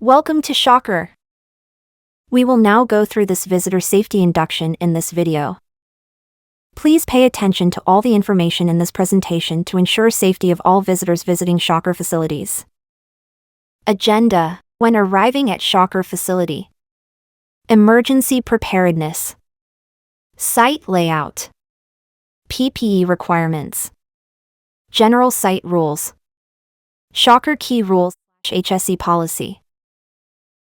Welcome to Shocker. We will now go through this visitor safety induction in this video. Please pay attention to all the information in this presentation to ensure safety of all visitors visiting Shocker facilities. Agenda: when arriving at Shocker facility. Emergency preparedness. Site layout. PPE requirements. General site rules. Shocker key rules /HSE policy.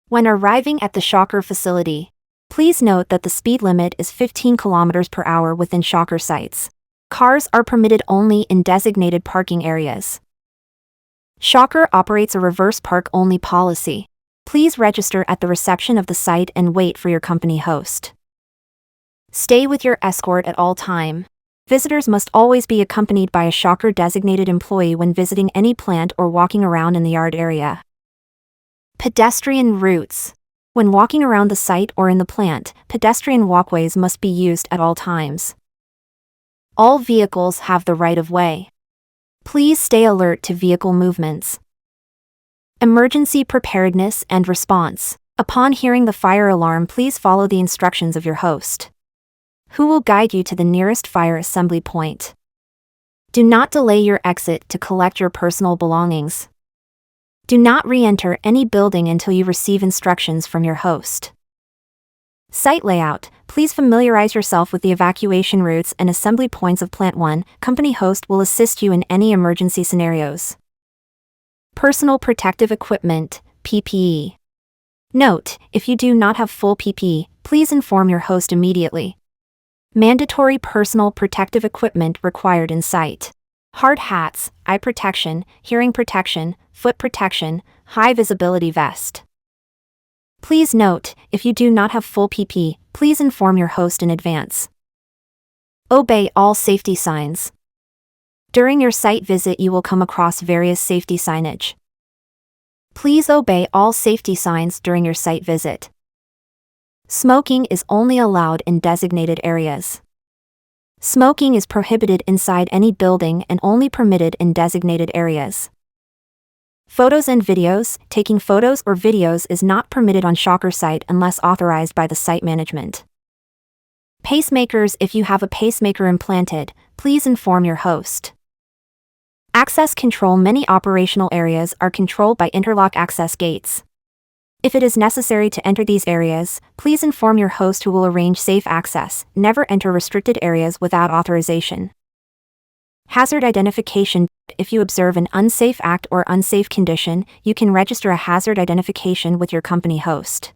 When arriving at the Shocker facility, please note that the speed limit is 15 km per hour within Shocker sites. Cars are permitted only in designated parking areas. Shocker operates a reverse park-only policy. Please register at the reception of the site and wait for your company host. Stay with your escort at all time. Visitors must always be accompanied by a Shocker designated employee when visiting any plant or walking around in the yard area. Pedestrian routes. When walking around the site or in the plant, pedestrian walkways must be used at all times. All vehicles have the right of way. Please stay alert to vehicle movements. Emergency preparedness and response. Upon hearing the fire alarm, please follow the instructions of your host, who will guide you to the nearest fire assembly point. Do not delay your exit to collect your personal belongings. Do not re-enter any building until you receive instructions from your host. Site layout. Please familiarize yourself with the evacuation routes and assembly points of Plant 1. Company host will assist you in any emergency scenarios. Personal protective equipment, PPE. Note: if you do not have full PPE, please inform your host immediately. Mandatory personal protective equipment required in site. Hard hats, eye protection, hearing protection, foot protection, high visibility vest. Please note: if you do not have full PPE, please inform your host in advance. Obey all safety signs. During your site visit, you will come across various safety signage. Please obey all safety signs during your site visit. Smoking is only allowed in designated areas. Smoking is prohibited inside any building and only permitted in designated areas. Photos and videos. Taking photos or videos is not permitted on Shocker site unless authorized by the site management. Pacemakers. If you have a pacemaker implanted, please inform your host. Access control. Many operational areas are controlled by interlock access gates. If it is necessary to enter these areas, please inform your host, who will arrange safe access. Never enter restricted areas without authorization. Hazard identification. If you observe an unsafe act or unsafe condition, you can register a hazard identification with your company host.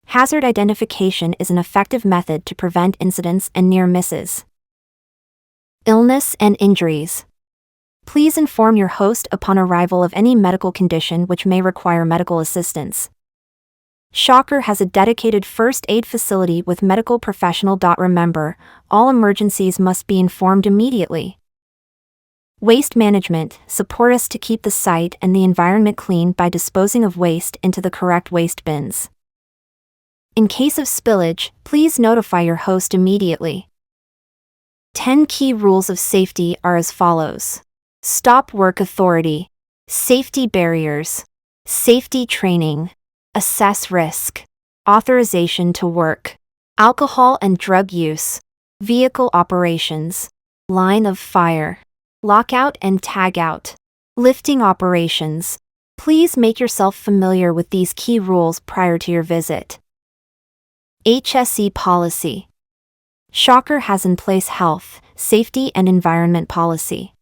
Hazard identification is an effective method to prevent incidents and near misses. Illness and injuries. Please inform your host upon arrival of any medical condition which may require medical assistance. Shocker has a dedicated first aid facility with medical professional. Remember, all emergencies must be informed immediately. Waste management. Support us to keep the site and the environment clean by disposing of waste into the correct waste bins. In case of spillage, please notify your host immediately. 10 key rules of safety are as follows. Stop work authority. Safety barriers. Safety training. Assess risk. Authorization to work. Alcohol and drug use. Vehicle operations. Line of fire. Lockout and tagout. Lifting operations. Please make yourself familiar with these key rules prior to your visit. HSE policy. Shocker has in place health, safety and environment policy.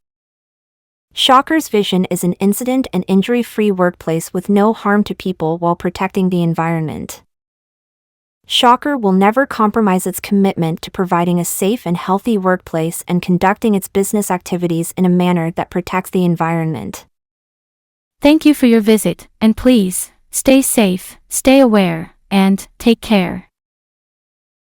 Shocker's vision is an incident and injury-free workplace with no harm to people while protecting the environment. Shocker will never compromise its commitment to providing a safe and healthy workplace and conducting its business activities in a manner that protects the environment. Thank you for your visit, and please, stay safe, stay aware, and take care.